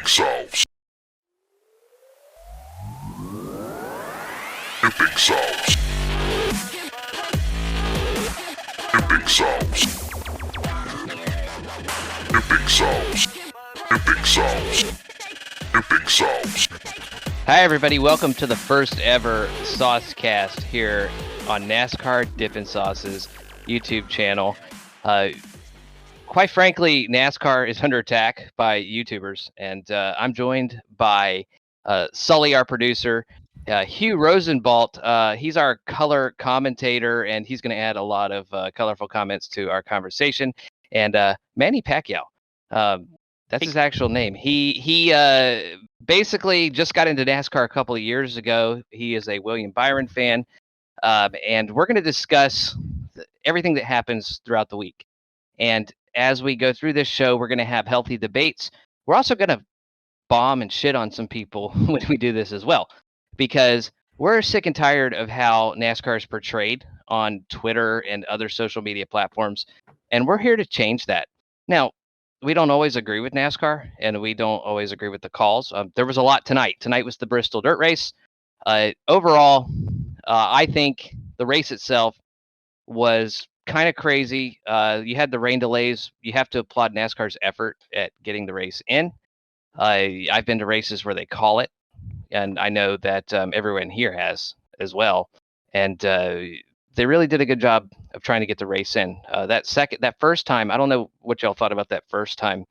Sauce. Dipping Sauce. Dipping Sauce. Dipping Sauce. Dipping Sauce. Dipping Sauce. Hi everybody, welcome to the first ever SauceCast here on Nascar Dippin' Sauce's YouTube channel. Quite frankly, NASCAR is under attack by YouTubers, and I'm joined by Sully, our producer, Hugh Rosenbalt. He's our color commentator, and he's going to add a lot of colorful comments to our conversation. And Manny Pacquiao, that's his actual name. He basically just got into NASCAR a couple of years ago. He is a William Byron fan, and we're going to discuss everything that happens throughout the week. And as we go through this show, we're going to have healthy debates. We're also going to bomb and shit on some people when we do this as well, because we're sick and tired of how NASCAR is portrayed on Twitter and other social media platforms, and we're here to change that. Now, we don't always agree with NASCAR, and we don't always agree with the calls. There was a lot tonight. Tonight was the Bristol dirt race. Overall, I think the race itself was kind of crazy. You had the rain delays. You have to applaud NASCAR's effort at getting the race in. I've been to races where they call it, and I know that everyone here has as well. And they really did a good job of trying to get the race in. That first time, I don't know what y'all thought about that first time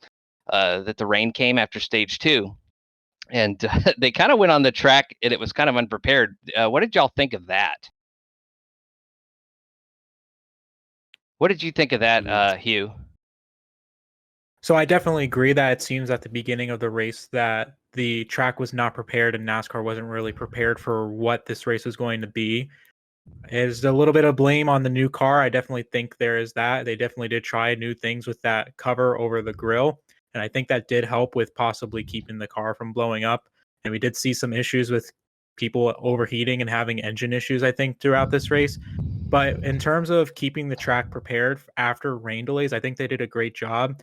that the rain came after stage 2, and they kind of went on the track, and it was kind of unprepared. What did y'all think of that? What did you think of that, Hugh? So I definitely agree that it seems at the beginning of the race that the track was not prepared and NASCAR wasn't really prepared for what this race was going to be. There's a little bit of blame on the new car. I definitely think there is that. They definitely did try new things with that cover over the grill, and I think that did help with possibly keeping the car from blowing up. And we did see some issues with people overheating and having engine issues, I think, throughout this race. But in terms of keeping the track prepared after rain delays, I think they did a great job.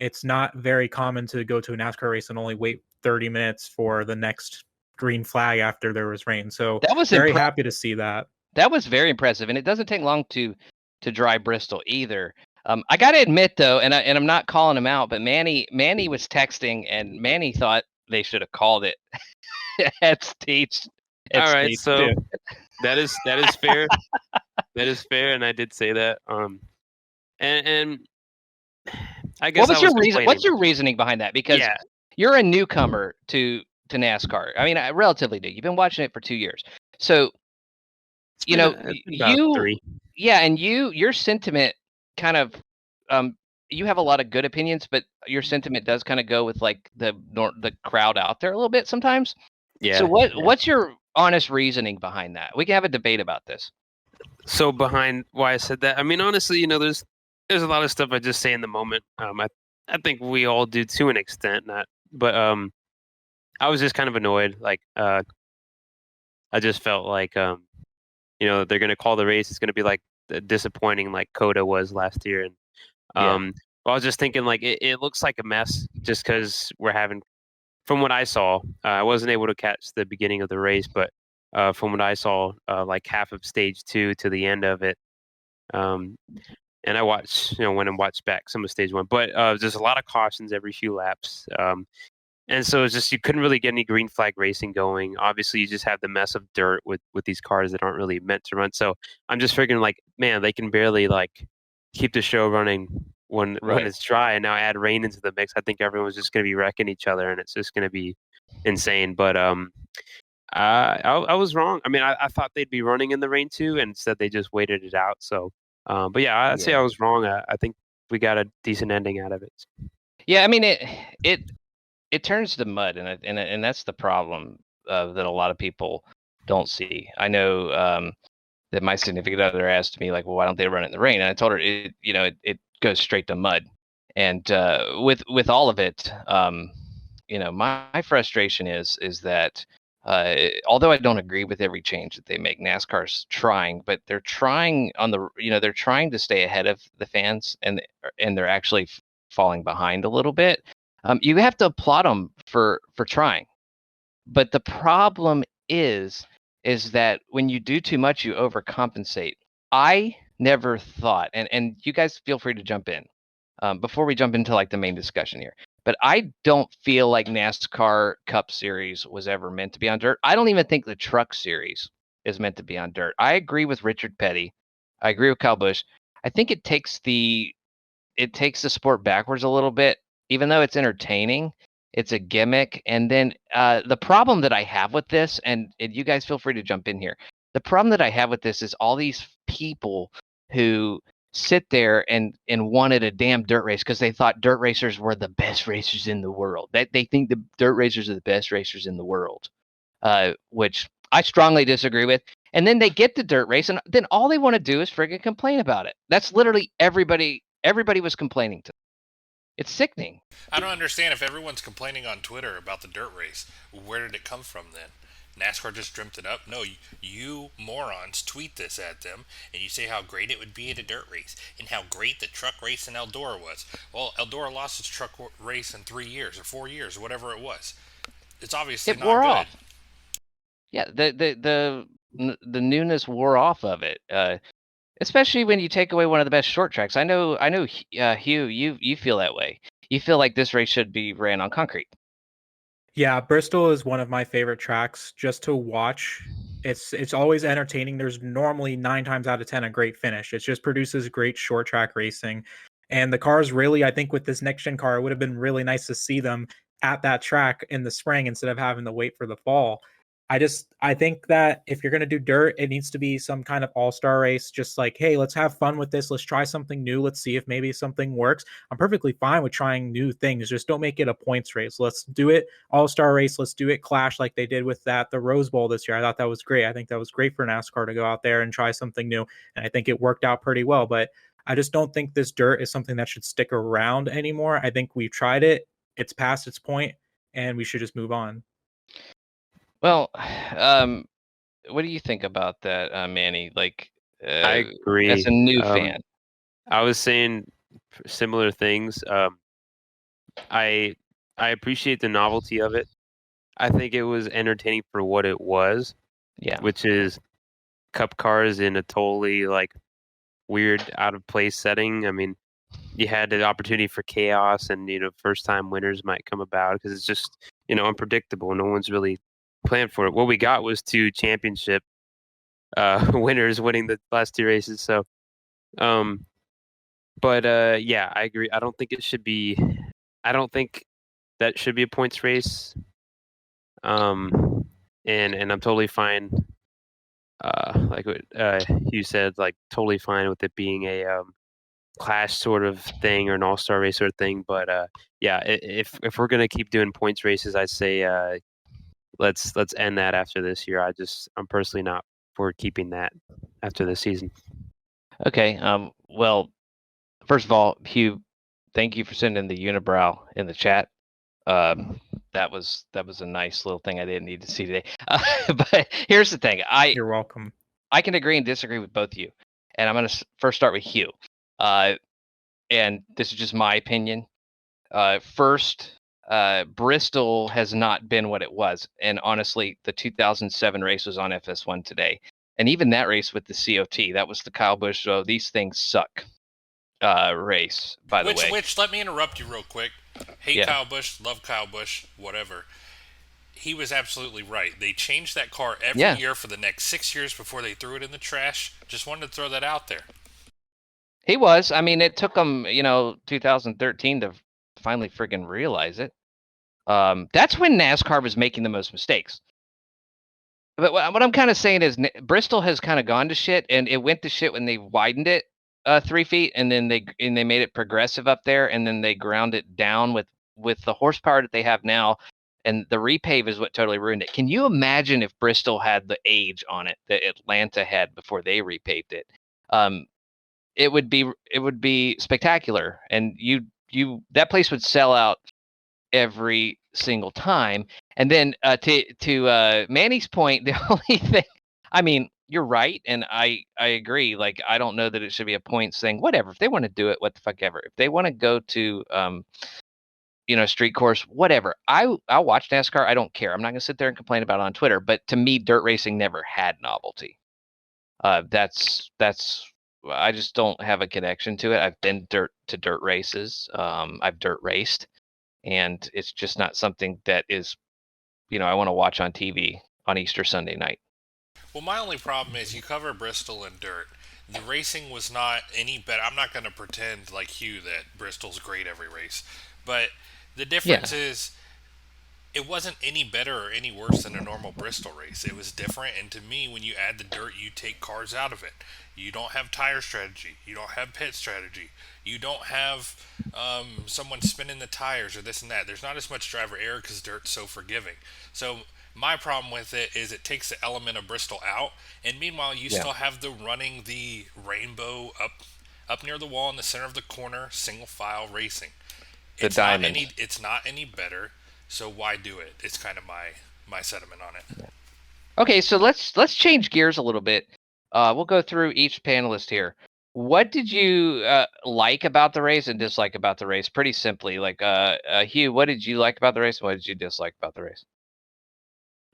It's not very common to go to a NASCAR race and only wait 30 minutes for the next green flag after there was rain. So that was very happy to see that. That was very impressive, and it doesn't take long to dry Bristol either. I got to admit, though, and I'm not calling him out, but Manny was texting, and Manny thought they should have called it at stage. All right, so that is fair. That is fair, and I did say that. And I guess what was your reason? What's your reasoning behind that? Because you're a newcomer to NASCAR. I mean, relatively new. You've been watching it for 2 years, so you know three. Yeah, and your sentiment kind of you have a lot of good opinions, but your sentiment does kind of go with like the crowd out there a little bit sometimes. Yeah. So what's your honest reasoning behind that? We can have a debate about this. So behind why I said that, I mean, honestly, there's a lot of stuff I just say in the moment. I think we all do to an extent, but I was just kind of annoyed. Like, I just felt like, they're going to call the race. It's going to be like disappointing, like Coda was last year. And I was just thinking, like, it looks like a mess just because we're having. From what I saw, I wasn't able to catch the beginning of the race, but from what I saw, like half of stage 2 to the end of it, and I watched, went and watched back some of stage 1, but there's a lot of cautions every few laps, and so it's just you couldn't really get any green flag racing going. Obviously, you just have the mess of dirt with these cars that aren't really meant to run. So I'm just figuring, like, man, they can barely like keep the show running when it's dry, and now add rain into the mix. I think everyone's just going to be wrecking each other, and it's just going to be insane. But I was wrong. I mean, I thought they'd be running in the rain too, and instead they just waited it out. So, but yeah, I'd say I was wrong. I think we got a decent ending out of it. Yeah, I mean it turns to mud, and that's the problem that a lot of people don't see. I know that my significant other asked me, like, well, why don't they run it in the rain? And I told her it goes straight to mud. And with all of it, my frustration is that although I don't agree with every change that they make, NASCAR's trying, but they're trying they're trying to stay ahead of the fans, and they're actually falling behind a little bit. You have to applaud them for trying. But the problem is that when you do too much, you overcompensate. I never thought, and you guys feel free to jump in before we jump into like the main discussion here. But I don't feel like NASCAR Cup Series was ever meant to be on dirt. I don't even think the Truck Series is meant to be on dirt. I agree with Richard Petty. I agree with Kyle Busch. I think it takes the sport backwards a little bit, even though it's entertaining. It's a gimmick. And then the problem that I have with this, and you guys feel free to jump in here. The problem that I have with this is all these people who sit there and wanted a damn dirt race because they thought dirt racers were the best racers in the world. They think the dirt racers are the best racers in the world, which I strongly disagree with. And then they get the dirt race, and then all they want to do is friggin' complain about it. That's literally everybody. Everybody was complaining to them. It's sickening. I don't understand if everyone's complaining on Twitter about the dirt race. Where did it come from then? NASCAR just dreamt it up? No, you morons tweet this at them, and you say how great it would be at a dirt race, and how great the truck race in Eldora was. Well, Eldora lost its truck race in 3 years, or 4 years, or whatever it was. It's obviously It not wore good. off. Yeah, the newness wore off of it. Especially when you take away one of the best short tracks. I know, Hugh, you feel that way. You feel like this race should be ran on concrete. Yeah, Bristol is one of my favorite tracks just to watch. It's always entertaining. There's normally 9 times out of 10 a great finish. It just produces great short track racing. And the cars really, I think with this next gen car, it would have been really nice to see them at that track in the spring instead of having to wait for the fall. I think that if you're going to do dirt, it needs to be some kind of all-star race. Just like, hey, let's have fun with this. Let's try something new. Let's see if maybe something works. I'm perfectly fine with trying new things. Just don't make it a points race. Let's do it all-star race. Let's do it clash like they did with the Rose Bowl this year. I thought that was great. I think that was great for NASCAR to go out there and try something new. And I think it worked out pretty well. But I just don't think this dirt is something that should stick around anymore. I think we've tried it. It's past its point, and we should just move on. Well, what do you think about that, Manny? Like, I agree. As a new fan, I was saying similar things. I appreciate the novelty of it. I think it was entertaining for what it was. Yeah. Which is cup cars in a totally like weird, out of place setting. I mean, you had the opportunity for chaos, and first time winners might come about because it's just unpredictable. No one's really planned for it. What we got was 2 championship winners winning the last 2 races. So, yeah, I agree. I don't think it should be. I don't think that should be a points race. And I'm totally fine. Like what Hugh said, like totally fine with it being a clash sort of thing or an all-star race sort of thing. But yeah, if we're gonna keep doing points races, I'd say let's end that after this year. I'm personally not for keeping that after this season. Okay. Well, first of all, Hugh, thank you for sending the unibrow in the chat. That was a nice little thing I didn't need to see today. But here's the thing. You're welcome. I can agree and disagree with both of you. And I'm going to first start with Hugh. And this is just my opinion. First, Bristol has not been what it was. And honestly, the 2007 race was on FS1 today. And even that race with the COT, that was the Kyle Busch show. These things suck race, by the way. Which, let me interrupt you real quick. Hate Kyle Busch, love Kyle Busch, whatever. He was absolutely right. They changed that car every year for the next 6 years before they threw it in the trash. Just wanted to throw that out there. He was. I mean, it took him, 2013 to finally friggin' realize it. That's when NASCAR was making the most mistakes. But what I'm kind of saying is Bristol has kind of gone to shit, and it went to shit when they widened it 3 feet, and then they made it progressive up there, and then they ground it down with the horsepower that they have now, and the repave is what totally ruined it. Can you imagine if Bristol had the age on it that Atlanta had before they repaved it? It would be spectacular, and you that place would sell out every single time. And then to Manny's point, the only thing, I mean, you're right, and I agree. Like, I don't know that it should be a points thing. Whatever, if they want to do it, what the fuck ever. If they want to go to street course, whatever. I'll watch NASCAR. I don't care. I'm not going to sit there and complain about it on Twitter. But to me, dirt racing never had novelty. That's I just don't have a connection to it. I've been to dirt races. I've dirt raced, and it's just not something that is, I want to watch on TV on Easter Sunday night. Well, my only problem is you cover Bristol in dirt. The racing was not any better. I'm not going to pretend like Hugh that Bristol's great every race, but the difference is it wasn't any better or any worse than a normal Bristol race. It was different, and to me, when you add the dirt, you take cars out of it. You don't have tire strategy. You don't have pit strategy. You don't have someone spinning the tires or this and that. There's not as much driver error because dirt's so forgiving. So my problem with it is it takes the element of Bristol out, and meanwhile you still have the running the rainbow up near the wall in the center of the corner, single file racing. It's not any better. So why do it? It's kind of my sentiment on it. Okay, so let's change gears a little bit. We'll go through each panelist here. What did you like about the race and dislike about the race? Pretty simply, like Hugh, what did you like about the race and what did you dislike about the race?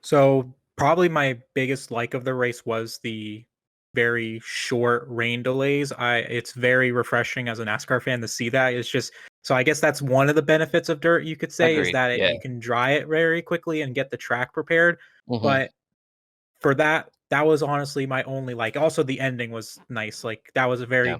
So probably my biggest like of the race was the very short rain delays. It's very refreshing as a NASCAR fan to see that. It's just, so I guess that's one of the benefits of dirt, you could say. Agreed. Is that you can dry it very quickly and get the track prepared. Mm-hmm. But for that was honestly my only like. Also, the ending was nice. Like that was a very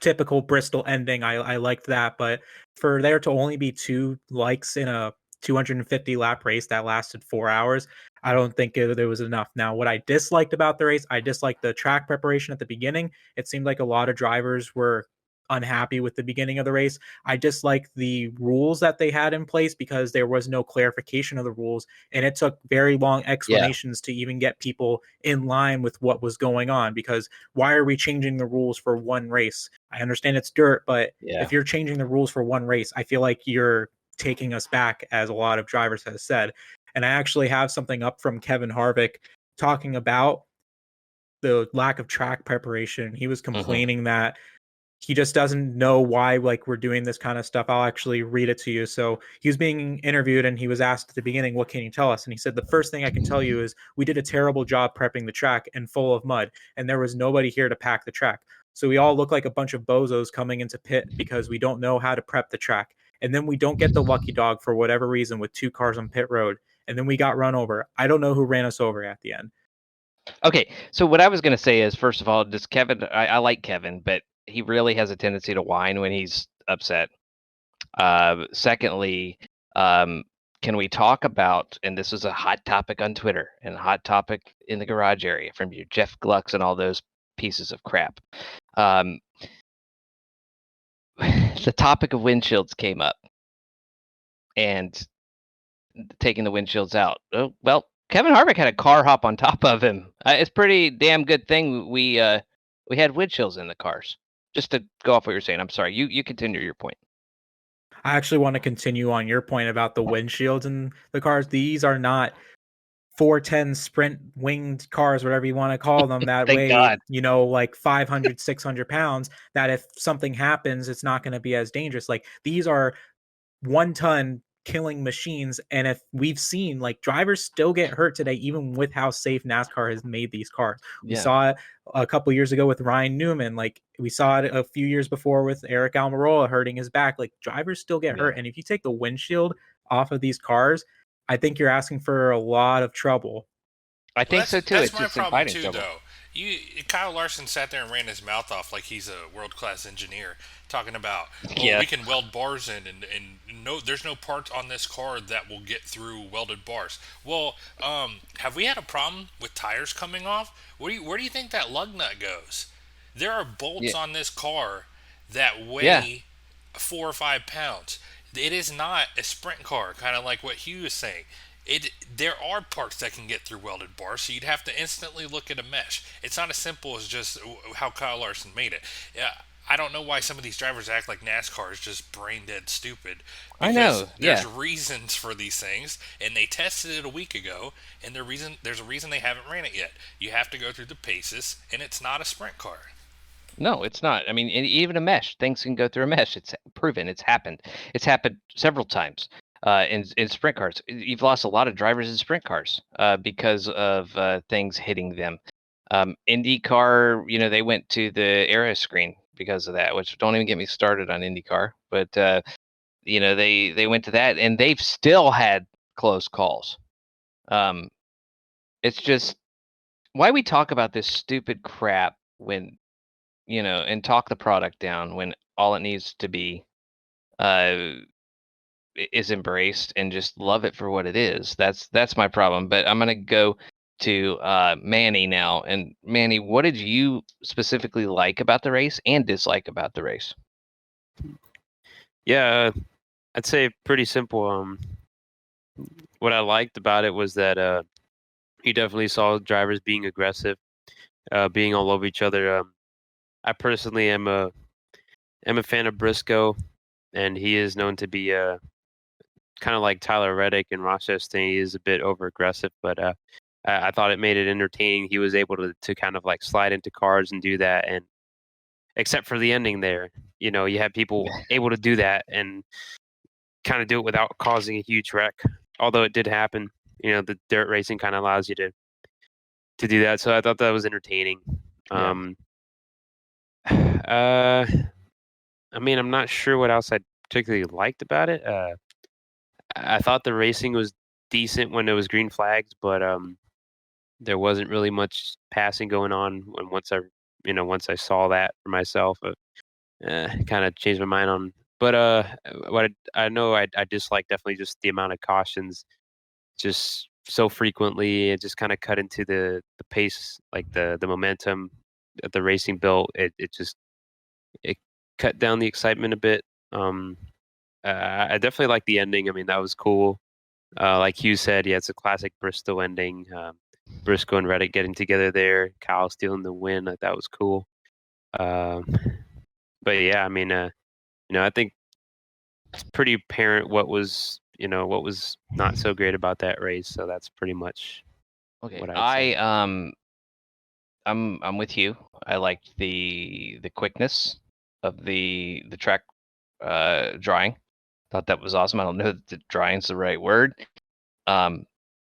typical Bristol ending. I liked that. But for there to only be 2 likes in a 250 lap race that lasted 4 hours, I don't think there was enough. Now, what I disliked about the race, I disliked the track preparation at the beginning. It seemed like a lot of drivers were unhappy with the beginning of the race. I disliked the rules that they had in place because there was no clarification of the rules, and it took very long explanations to even get people in line with what was going on. Because why are we changing the rules for one race? I understand it's dirt, but if you're changing the rules for one race, I feel like you're taking us back, as a lot of drivers have said. And I actually have something up from Kevin Harvick talking about the lack of track preparation. He was complaining that he just doesn't know why we're doing this kind of stuff. I'll actually read it to you. So he was being interviewed and he was asked at the beginning, what can you tell us? And he said, the first thing I can tell you is we did a terrible job prepping the track and full of mud, and there was nobody here to pack the track. So we all look like a bunch of bozos coming into pit because we don't know how to prep the track. And then we don't get the lucky dog for whatever reason with 2 cars on pit road. And then we got run over. I don't know who ran us over at the end. Okay, so what I was going to say is, first of all, just Kevin, I like Kevin, but he really has a tendency to whine when he's upset. Secondly, can we talk about, and this is a hot topic on Twitter and a hot topic in the garage area from your Jeff Glucks and all those pieces of crap. The topic of windshields came up and taking the windshields out. Oh, well, Kevin Harvick had a car hop on top of him. It's pretty damn good thing we had windshields in the cars. Just to go off what you're saying, I'm sorry. You continue your point. I actually want to continue on your point about the windshields in the cars. These are not 410 sprint winged cars, whatever you want to call them, that weigh, like 500, 600 pounds, that if something happens, it's not going to be as dangerous. Like these are 1-ton killing machines, and if we've seen, like, drivers still get hurt today even with how safe NASCAR has made these cars. We saw it a couple years ago with Ryan Newman, like we saw it a few years before with Eric Almirola hurting his back. Like drivers still get hurt, and if you take the windshield off of these cars, I think you're asking for a lot of trouble. I think so too. That's my problem too, though. Kyle Larson sat there and ran his mouth off like he's a world-class engineer, talking about, we can weld bars in, and no, there's no parts on this car that will get through welded bars. Well, have we had a problem with tires coming off? Where do you think that lug nut goes? There are bolts on this car that weigh 4 or 5 pounds. It is not a sprint car, kind of like what Hugh is saying. There are parts that can get through welded bars, so you'd have to instantly look at a mesh. It's not as simple as just how Kyle Larson made it. I don't know why some of these drivers act like NASCAR is just brain dead stupid. I know. There's reasons for these things, and they tested it a week ago, and there's a reason they haven't ran it yet. You have to go through the paces, and it's not a sprint car. No, it's not. I mean, even a mesh, things can go through a mesh. It's proven. It's happened. It's happened several times in sprint cars. You've lost a lot of drivers in sprint cars because of things hitting them. IndyCar, they went to the aero screen because of that, which don't even get me started on IndyCar. But they went to that, and they've still had close calls. It's just why we talk about this stupid crap when and talk the product down when all it needs to be is embraced and just love it for what it is. That's my problem. But I'm gonna go to Manny now. And Manny, what did you specifically like about the race and dislike about the race? Yeah, I'd say pretty simple. What I liked about it was that you definitely saw drivers being aggressive, being all over each other. I personally am a fan of Briscoe, and he is known to be kind of like Tyler Reddick and Ross Chastain. He is a bit over aggressive, but I thought it made it entertaining. He was able to kind of like slide into cars and do that, and except for the ending there, you had people able to do that and kind of do it without causing a huge wreck. Although it did happen, the dirt racing kind of allows you to do that. So I thought that was entertaining. Yeah. I mean, I'm not sure what else I particularly liked about it. I thought the racing was decent when there was green flags, but there wasn't really much passing going on. And once I saw that for myself, kind of changed my mind on. But what I know I dislike definitely just the amount of cautions, just so frequently. It just kind of cut into the pace, like the momentum that the racing built. It cut down the excitement a bit. I definitely like the ending. I mean, that was cool. Like Hugh said, yeah, it's a classic Bristol ending. Briscoe and Reddick getting together there, Kyle stealing the win. That was cool. But yeah, I mean, I think it's pretty apparent what was not so great about that race. So that's pretty much Okay. what I'd say. I'm with you. I liked the quickness of the track drawing. Thought that was awesome. I don't know that drawing's the right word.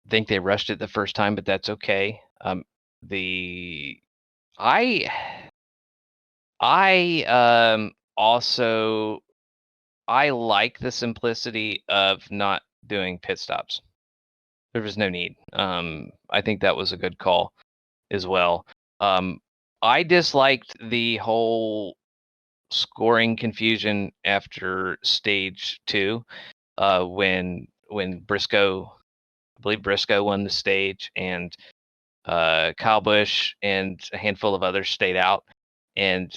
Think they rushed it the first time, but that's okay. Also I like the simplicity of not doing pit stops. There was no need. I think that was a good call as well. I disliked the whole scoring confusion after stage 2, when Briscoe, I believe Briscoe won the stage, and Kyle Busch and a handful of others stayed out. And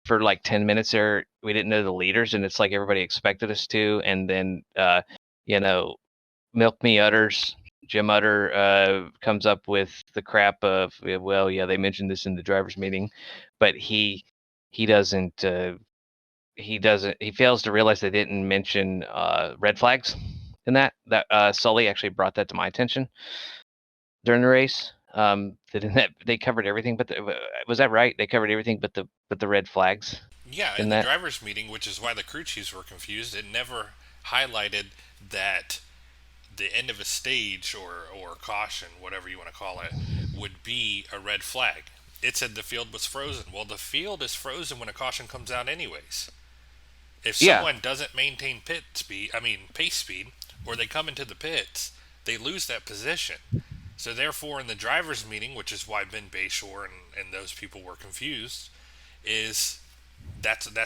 for like 10 minutes there, we didn't know the leaders, and it's like everybody expected us to. And then, Milk Me Utters, Jim Utter comes up with the crap of, well, yeah, they mentioned this in the driver's meeting, but he doesn't. He fails to realize they didn't mention red flags in that. Sully actually brought that to my attention during the race. That they covered everything, but was that right? They covered everything but the red flags. Yeah, in the driver's meeting, which is why the crew chiefs were confused, it never highlighted that the end of a stage or caution, whatever you want to call it, would be a red flag. It said the field was frozen. Well, the field is frozen when a caution comes out anyways. If someone doesn't maintain pace speed, or they come into the pits, they lose that position. So therefore, in the driver's meeting, which is why Ben Bayshore and those people were confused, that's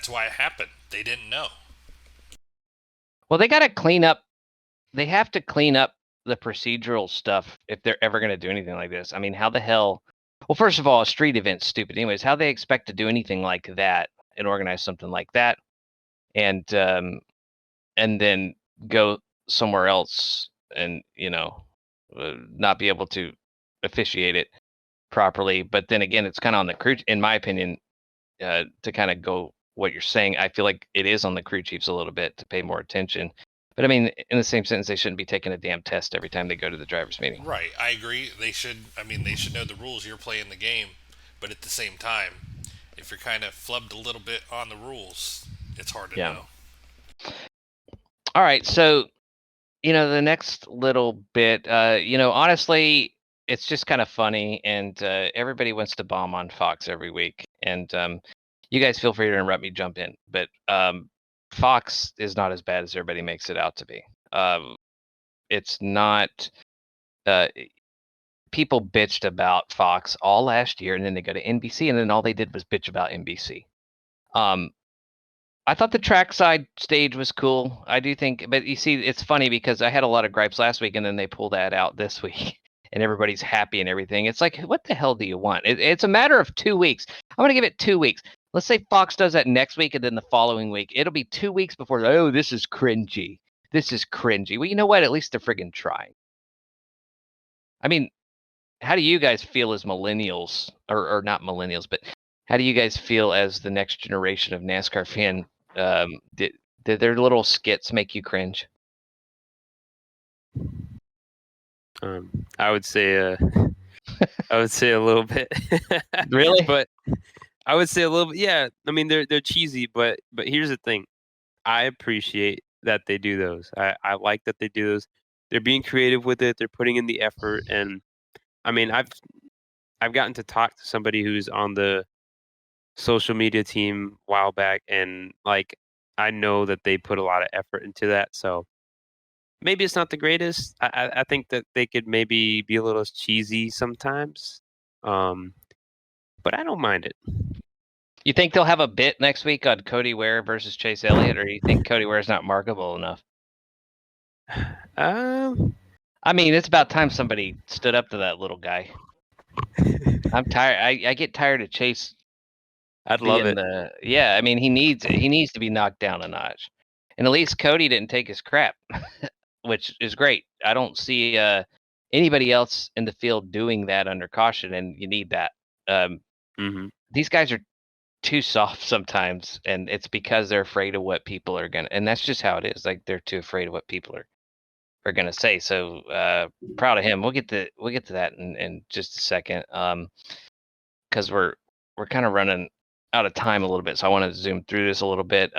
why it happened. They didn't know. Well, they got to clean up. They have to clean up the procedural stuff if they're ever going to do anything like this. I mean, how the hell? Well, first of all, a street event's stupid. Anyways, how they expect to do anything like that and organize something like that, and then go somewhere else and not be able to officiate it properly. But then again, it's kind of on the crew, in my opinion, to kind of go what you're saying. I feel like it is on the crew chiefs a little bit to pay more attention. But I mean, in the same sentence, they shouldn't be taking a damn test every time they go to the driver's meeting. Right, I agree. They should know the rules. You're playing the game, but at the same time, if you're kind of flubbed a little bit on the rules, it's hard to Yeah. know. All right, so the next little bit, honestly, it's just kind of funny, and everybody wants to bomb on Fox every week, and you guys feel free to interrupt me, jump in, but Fox is not as bad as everybody makes it out to be. It's not. People bitched about Fox all last year, and then they go to NBC, and then all they did was bitch about NBC. I thought the trackside stage was cool. I do think, but you see, it's funny because I had a lot of gripes last week, and then they pull that out this week, and everybody's happy and everything. It's like, what the hell do you want? It's a matter of 2 weeks. I'm gonna give it 2 weeks. Let's say Fox does that next week, and then the following week, it'll be 2 weeks before. Oh, this is cringy. This is cringy. Well, you know what? At least they're friggin' trying. I mean, how do you guys feel as millennials, or not millennials, but how do you guys feel as the next generation of NASCAR fan? Did their little skits make you cringe? I would say a little bit. Really? But I would say a little bit. Yeah, I mean they're cheesy, but here's the thing. I appreciate that they do those. I like that they do those. They're being creative with it. They're putting in the effort, and I mean I've gotten to talk to somebody who's on the social media team a while back, and like I know that they put a lot of effort into that. So maybe it's not the greatest. I think that they could maybe be a little cheesy sometimes, but I don't mind it. You think they'll have a bit next week on Cody Ware versus Chase Elliott, or you think Cody Ware's not marketable enough? I mean, it's about time somebody stood up to that little guy. I'm tired. I get tired of Chase. I'd love it. Yeah, I mean, he needs to be knocked down a notch, and at least Cody didn't take his crap, which is great. I don't see anybody else in the field doing that under caution, and you need that. These guys are too soft sometimes, and it's because they're afraid of what people are gonna, and that's just how it is. Like, they're too afraid of what people are gonna say. So proud of him. We'll get to that in just a second, because we're kind of running out of time a little bit, so I want to zoom through this a little bit.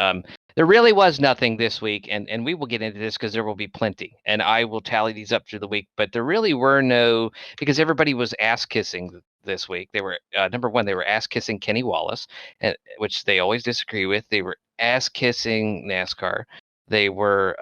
There really was nothing this week, and we will get into this because there will be plenty, and I will tally these up through the week. But there really were no, because everybody was ass kissing this week. They were number one, they were ass kissing Kenny Wallace, which they always disagree with. They were ass kissing NASCAR. They were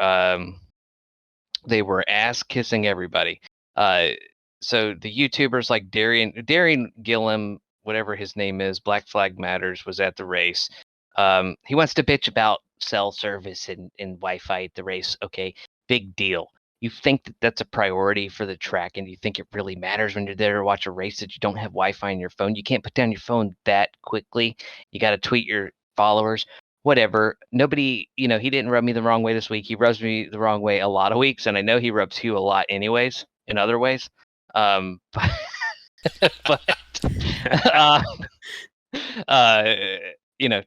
ass kissing everybody. So the YouTubers like Darian Gillum, whatever his name is, Black Flag Matters, was at the race. He wants to bitch about cell service and Wi-Fi at the race. Okay, big deal. You think that that's a priority for the track, and you think it really matters when you're there to watch a race that you don't have Wi-Fi on your phone? You can't put down your phone that quickly. You got to tweet your followers. Whatever. Nobody, he didn't rub me the wrong way this week. He rubs me the wrong way a lot of weeks, and I know he rubs Hugh a lot anyways, in other ways. But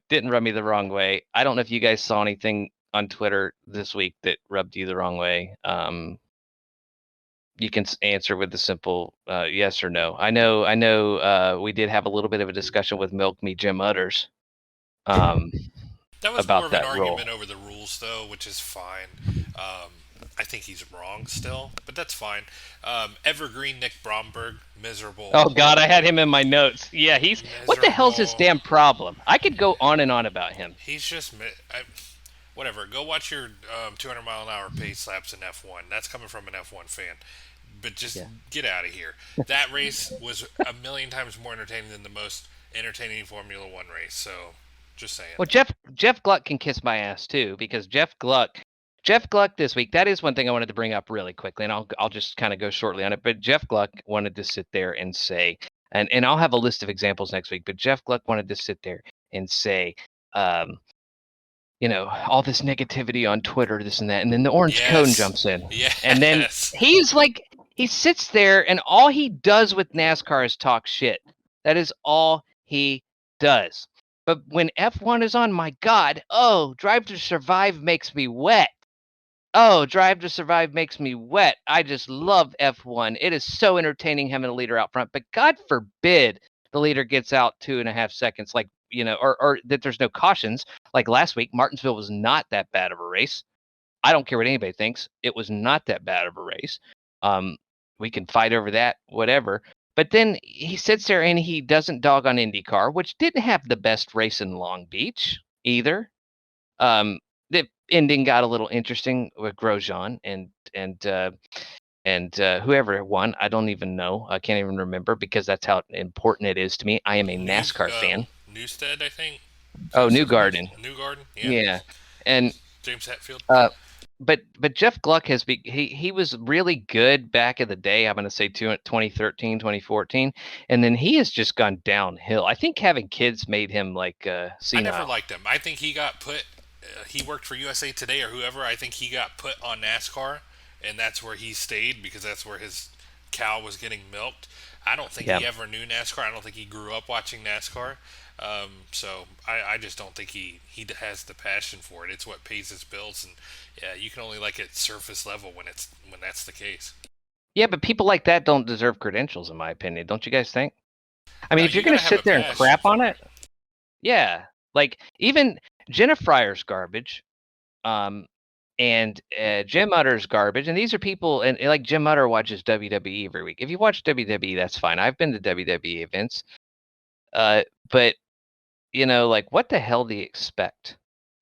didn't rub me the wrong way. I don't know if you guys saw anything on Twitter this week that rubbed you the wrong way. You can answer with the simple yes or no. I know. We did have a little bit of a discussion with Milk Me Jim Utters. That was about more of that an argument role. over the rules, though, which is fine. I think he's wrong still, but that's fine. Evergreen Nick Bromberg, miserable. Oh God, I had him in my notes. Yeah, what the hell's his damn problem? I could go on and on about him. He's just whatever. Go watch your 200-mile-an-hour pace laps in F1. That's coming from an F1 fan. But just get out of here. That race was a million times more entertaining than the most entertaining Formula One race. So, just saying. Well, Jeff Gluck can kiss my ass too, because Jeff Gluck this week, that is one thing I wanted to bring up really quickly, and I'll just kind of go shortly on it. But Jeff Gluck wanted to sit there and say, and I'll have a list of examples next week, but Jeff Gluck wanted to sit there and say, all this negativity on Twitter, this and that, and then the orange cone jumps in. Yes. And then he's like, he sits there, and all he does with NASCAR is talk shit. That is all he does. But when F1 is on, my God, Drive to Survive makes me wet. Drive to Survive makes me wet. I just love F1. It is so entertaining having a leader out front. But God forbid the leader gets out 2.5 seconds, like, or that there's no cautions. Like last week, Martinsville was not that bad of a race. I don't care what anybody thinks. It was not that bad of a race. We can fight over that, whatever. But then he sits there and he doesn't dog on IndyCar, which didn't have the best race in Long Beach either. The ending got a little interesting with Grosjean and whoever won. I don't even know. I can't even remember because that's how important it is to me. I am a NASCAR fan. Newstead, I think. Oh, Newgarden. Newgarden, yeah. And James Hetfield. But Jeff Gluck he was really good back in the day. I'm going to say 2013, 2014, and then he has just gone downhill. I think having kids made him like senile. I never liked him. I think he got put. He worked for USA Today or whoever. I think he got put on NASCAR, and that's where he stayed because that's where his cow was getting milked. I don't think he ever knew NASCAR. I don't think he grew up watching NASCAR. So I just don't think he has the passion for it. It's what pays his bills, and you can only like it surface level when that's the case. Yeah, but people like that don't deserve credentials, in my opinion. Don't you guys think? I mean, if you're going to sit there and crap on it, yeah, like even Jenna Fryer's garbage, and Jim Utter's garbage, and these are people, and like Jim Utter watches WWE every week. If you watch WWE, that's fine. I've been to WWE events, but like, what the hell do you expect?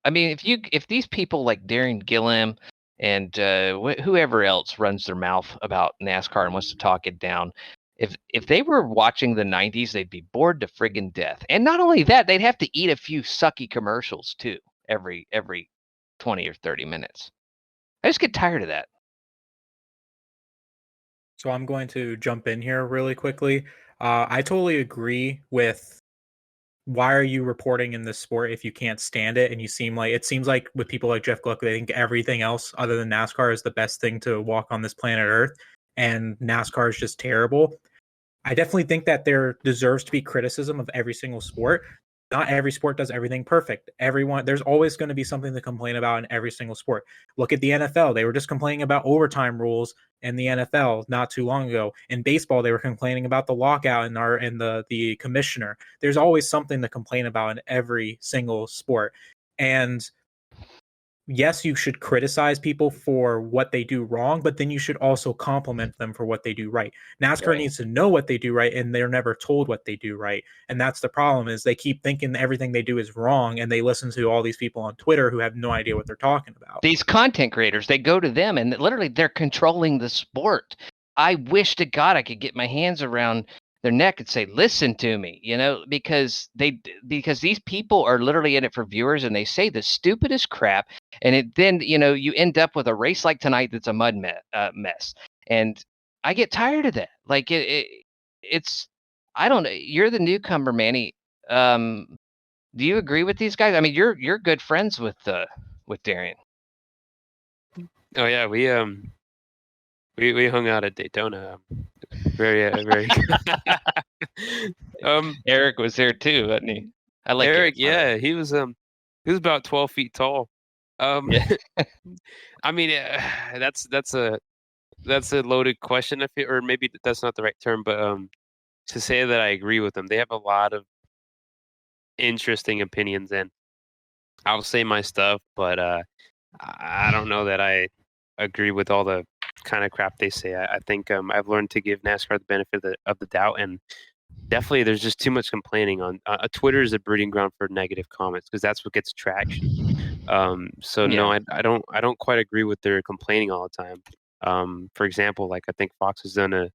I mean, if these people like Darren Gilliam and whoever else runs their mouth about NASCAR and wants to talk it down, if they were watching the 90s, they'd be bored to friggin' death. And not only that, they'd have to eat a few sucky commercials too every 20 or 30 minutes. I just get tired of that. So I'm going to jump in here really quickly. I totally agree with why are you reporting in this sport if you can't stand it? And it seems like with people like Jeff Gluck, they think everything else other than NASCAR is the best thing to walk on this planet Earth, and NASCAR is just terrible. I definitely think that there deserves to be criticism of every single sport. Not every sport does everything perfect. There's always going to be something to complain about in every single sport. Look at the NFL. They were just complaining about overtime rules in the NFL not too long ago. In baseball, they were complaining about the lockout and the commissioner. There's always something to complain about in every single sport. And yes, you should criticize people for what they do wrong, but then you should also compliment them for what they do right. NASCAR needs to know what they do right, and they're never told what they do right. And that's the problem, is they keep thinking everything they do is wrong, and they listen to all these people on Twitter who have no idea what they're talking about. These content creators, they go to them, and literally they're controlling the sport. I wish to God I could get my hands around their neck and say, listen to me, because these people are literally in it for viewers, and they say the stupidest crap, and then you end up with a race like tonight that's a mud mess. And I get tired of that. Like it's I don't know. You're the newcomer, Manny. Do you agree with these guys? I mean, you're good friends with Darian. Oh yeah, we hung out at Daytona. Very. Eric was there too, wasn't he? I like Eric. Yeah, he was about 12 feet tall. Yeah. I mean, that's a loaded question, or maybe that's not the right term, but to say that I agree with them, they have a lot of interesting opinions, and I'll say my stuff, but I don't know that I agree with all the kind of crap they say. I think I've learned to give NASCAR the benefit of the doubt, and definitely there's just too much complaining on Twitter is a breeding ground for negative comments because that's what gets traction. No, I don't quite agree with their complaining all the time. For example, like I think Fox has done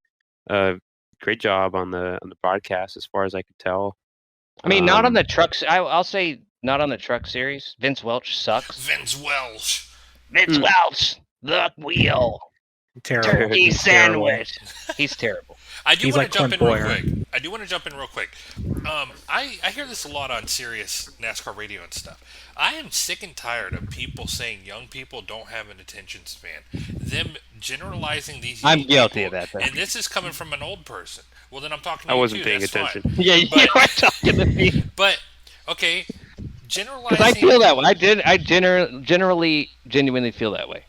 a great job on the broadcast as far as I could tell. I mean, not on the trucks. I'll say not on the truck series. Vince Welch sucks. Vince Welch, the wheel. Terrible. Turkey sandwich. He's terrible. I do want to jump in real quick. I hear this a lot on Sirius NASCAR radio and stuff. I am sick and tired of people saying young people don't have an attention span. Them generalizing these young I'm guilty people, of that. and this is coming from an old person. Well, then I'm talking to I you wasn't too. paying That's attention. fine. Yeah, you are talking to me. But okay, generalizing. Because I feel that way. I generally, genuinely feel that way.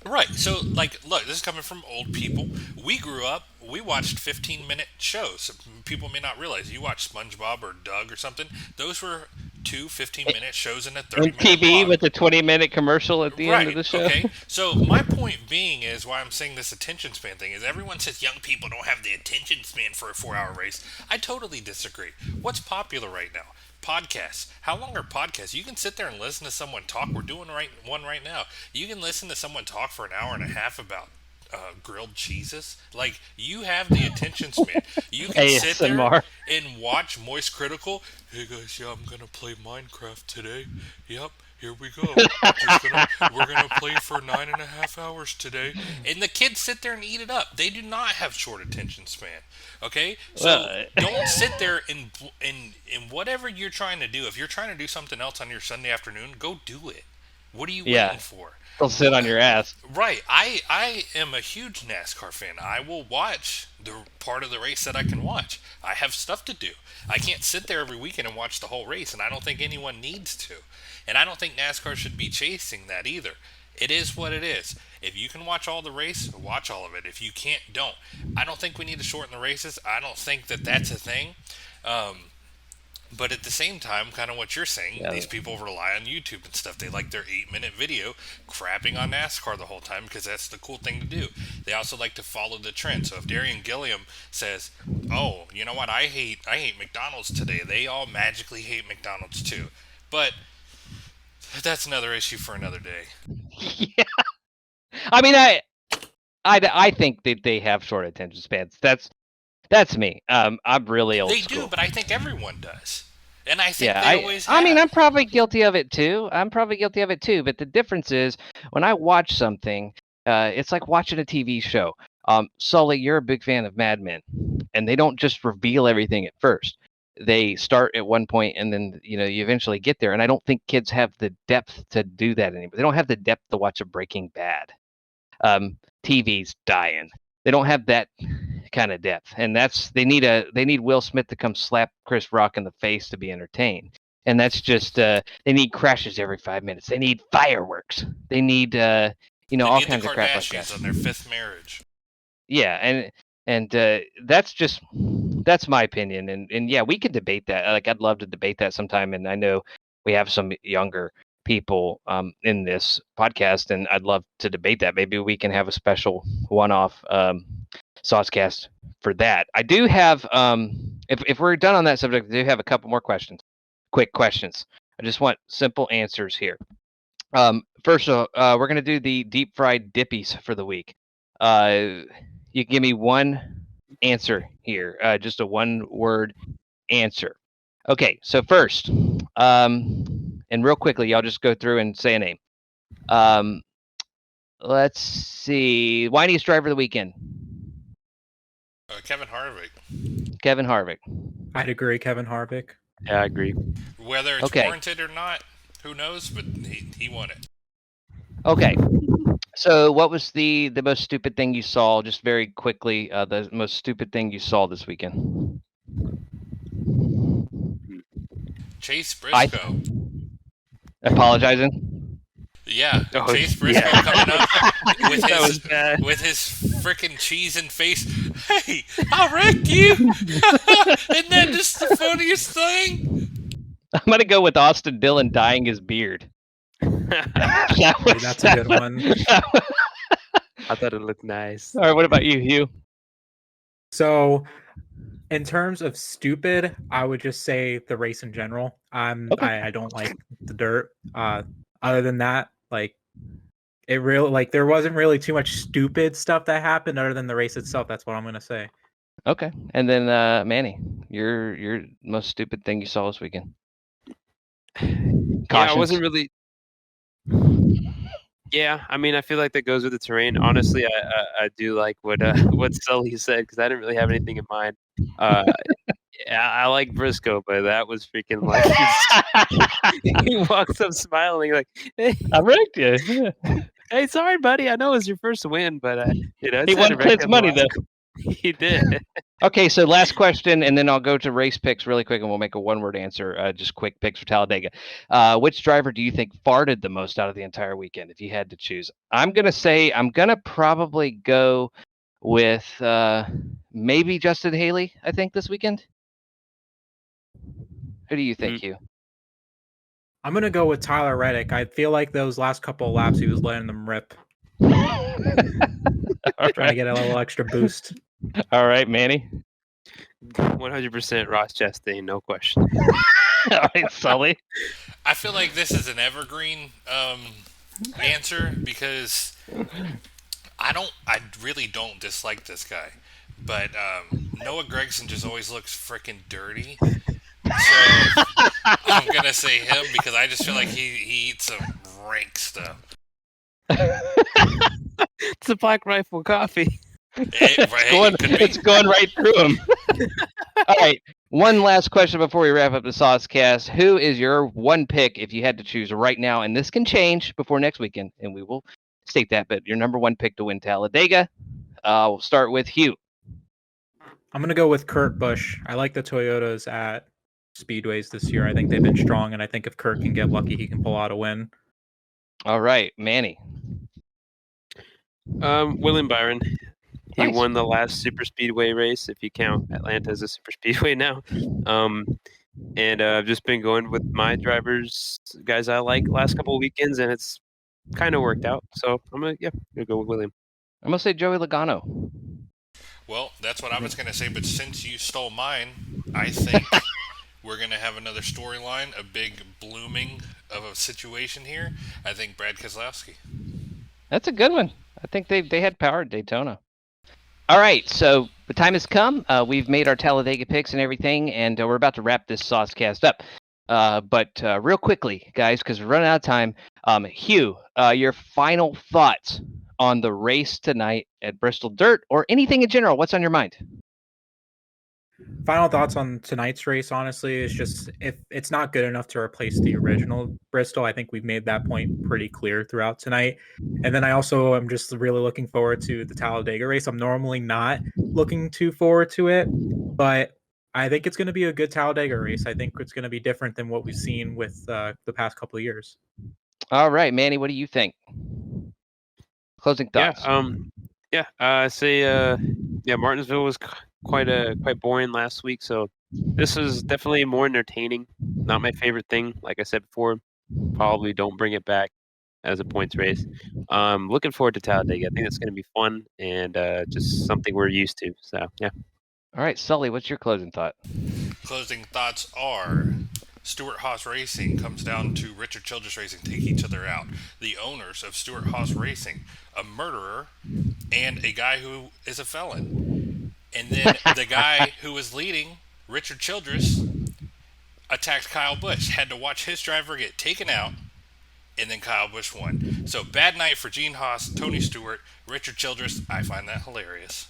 Right. So, like, look, this is coming from old people. We grew up, we watched 15-minute shows. People may not realize you watched SpongeBob or Doug or something. Those were two 15-minute shows in a 30-minute MTV block. with the 20-minute commercial at the end of the show. Okay. So my point being is why I'm saying this attention span thing is everyone says young people don't have the attention span for a 4-hour race. I totally disagree. What's popular right now? Podcasts. How long are podcasts? You can sit there and listen to someone talk. We're doing one right now. You can listen to someone talk for an hour and a half about grilled cheeses. Like, you have the attention span. You can sit there ASMR. and watch Moist Critical. Hey guys, yeah, I'm gonna play Minecraft today. Yep, here we go. We're gonna play for 9.5 hours today. And the kids sit there and eat it up. They do not have short attention span. Okay, so Well, don't sit there and in whatever you're trying to do. If you're trying to do something else on your Sunday afternoon, go do it. What are you waiting for? Don't sit on your ass. Right. I am a huge NASCAR fan. I will watch the part of the race that I can watch. I have stuff to do. I can't sit there every weekend and watch the whole race, and I don't think anyone needs to. And I don't think NASCAR should be chasing that either. It is what it is. If you can watch all the race, watch all of it. If you can't, don't. I don't think we need to shorten the races. I don't think that that's a thing. But at the same time, kind of what you're saying, these people rely on YouTube and stuff. They like their 8-minute video crapping on NASCAR the whole time because that's the cool thing to do. They also like to follow the trend. So if Darian Gilliam says, "Oh, you know what? I hate McDonald's today," they all magically hate McDonald's too. But that's another issue for another day. Yeah. I mean, I think that they have short attention spans. That's me. I'm really old They school. do, but I think everyone does. And I think Yeah, they always have. I mean, I'm probably guilty of it too. But the difference is when I watch something, it's like watching a TV show. Sully, you're a big fan of Mad Men, and they don't just reveal everything at first. They start at one point, and then you eventually get there. And I don't think kids have the depth to do that anymore. They don't have the depth to watch a Breaking Bad. TV's dying. They don't have that kind of depth, and they need Will Smith to come slap Chris Rock in the face to be entertained. And that's just they need crashes every 5 minutes. They need fireworks. They need They all need kinds the of crap like Kardashians that. on their 5th marriage. Yeah, and that's my opinion. And yeah, we could debate that. Like, I'd love to debate that sometime. And I know we have some younger people in this podcast, and I'd love to debate that. Maybe we can have a special one-off SauceCast for that. I do have if we're done on that subject, I do have a couple more questions. Quick questions. I just want simple answers here. First, we're gonna do the deep fried dippies for the week. You give me one answer here, just a one-word answer. Okay, so first, and real quickly, y'all just go through and say a name. Let's see. Whiniest driver of the weekend. Kevin Harvick. Kevin Harvick. I'd agree, Kevin Harvick. Yeah, I agree. Whether it's Okay. warranted or not, who knows? But he won it. Okay. So, what was the most stupid thing you saw? Just very quickly, the most stupid thing you saw this weekend. Chase Briscoe. Apologizing. Yeah, Oh, Chase Briscoe yeah. coming up with That was his bad. frickin' cheese and face. Hey, I wrecked you. Isn't that just the funniest thing? I'm gonna go with Austin Dillon dyeing his beard. That's a good one. I thought it looked nice. All right, what about you, Hugh? So, in terms of stupid, I would just say the race in general. Okay. I don't like the dirt. Other than that, like there wasn't really too much stupid stuff that happened other than the race itself. That's what I'm gonna say. Okay, and then Manny, your most stupid thing you saw this weekend. Yeah, I Cautions? wasn't really. Yeah, I mean, I feel like that goes with the terrain. Honestly, I do like what Sully said because I didn't really have anything in mind. Yeah, I like Briscoe, but that was freaking like he walks up smiling like, "Hey, I wrecked you. hey, sorry, buddy. I know it was your first win, but He won Clint's money though. He did. Okay, so last question, and then I'll go to race picks really quick, and we'll make a one-word answer. Just quick picks for Talladega. Which driver do you think farted the most out of the entire weekend, if you had to choose? I'm gonna probably go with maybe Justin Haley. I think this weekend. Who do you think, Hugh? I'm gonna go with Tyler Reddick. I feel like those last couple of laps he was letting them rip, trying to get a little extra boost. All right, Manny. 100% Ross Chastain, no question. All right, Sully. I feel like this is an evergreen answer because I really don't dislike this guy, but Noah Gragson just always looks freaking dirty. So I'm gonna say him because I just feel like he eats some rank stuff. It's a Black Rifle coffee. It's going right through him. All right. One last question before we wrap up the SauceCast. Who is your one pick if you had to choose right now? And this can change before next weekend, and we will state that. But your number one pick to win Talladega. We'll start with Hugh. I'm gonna go with Kurt Busch. I like the Toyotas at speedways this year. I think they've been strong, and I think if Kurt can get lucky, he can pull out a win. All right, Manny. William Byron. He Nice. won the last super speedway race, if you count Atlanta as a super speedway now. And I've just been going with my drivers, guys I like last couple of weekends, and it's kind of worked out. So I'm gonna go with William. I'm gonna say Joey Logano. Well, that's what I was gonna say, but since you stole mine, I think we're gonna have another storyline, a big blooming of a situation here. I think Brad Keselowski. That's a good one. I think they had power at Daytona. All right, so the time has come. We've made our Talladega picks and everything, and we're about to wrap this SauceCast up. But real quickly, guys, because we're running out of time, Hugh, your final thoughts on the race tonight at Bristol Dirt, or anything in general. What's on your mind? Final thoughts on tonight's race, honestly, is just if it's not good enough to replace the original Bristol. I think we've made that point pretty clear throughout tonight. And then I also am just really looking forward to the Talladega race. I'm normally not looking too forward to it, but I think it's going to be a good Talladega race. I think it's going to be different than what we've seen with the past couple of years. All right, Manny, what do you think? Closing thoughts. I say Martinsville was quite boring last week, so this is definitely more entertaining. Not my favorite thing, like I said before. Probably don't bring it back as a points race. Looking forward to Talladega. I think it's going to be fun and just something we're used to. So yeah. All right, Sully, what's your closing thought? Closing thoughts are Stewart Haas Racing comes down to Richard Childress Racing take each other out. The owners of Stewart Haas Racing, a murderer and a guy who is a felon. And then the guy who was leading, Richard Childress, attacked Kyle Busch, had to watch his driver get taken out, and then Kyle Busch won. So bad night for Gene Haas, Tony Stewart, Richard Childress. I find that hilarious.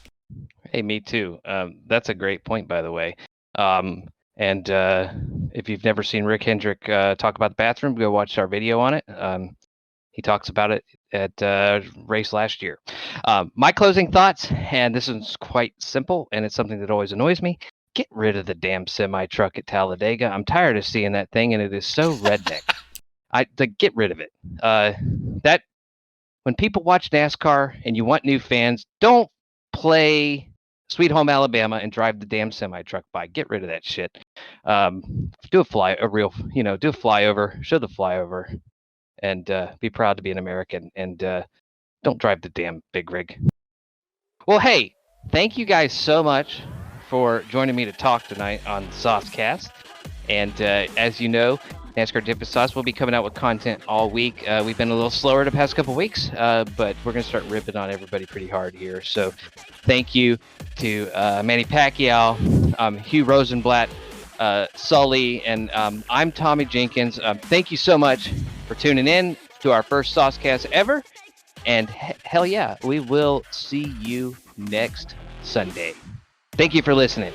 Hey, me too. That's a great point, by the way. And if you've never seen Rick Hendrick talk about the bathroom, go watch our video on it. He talks about it at race last year. My closing thoughts, and this is quite simple, and it's something that always annoys me. Get rid of the damn semi-truck at Talladega. I'm tired of seeing that thing, and it is so redneck. Get rid of it. That when people watch NASCAR and you want new fans, don't play Sweet Home Alabama and drive the damn semi-truck by. Get rid of that shit. Do a flyover, show the flyover, and be proud to be an American, and don't drive the damn big rig. Well, hey, thank you guys so much for joining me to talk tonight on SauceCast. And as you know, NASCAR Dippin Sauce will be coming out with content all week. We've been a little slower the past couple weeks, but we're going to start ripping on everybody pretty hard here. So thank you to Manny Pacquiao, Hugh Rosenblatt, Sully, and I'm Tommy Jenkins. Thank you so much for tuning in to our first SauceCast ever. And hell yeah, we will see you next Sunday. Thank you for listening.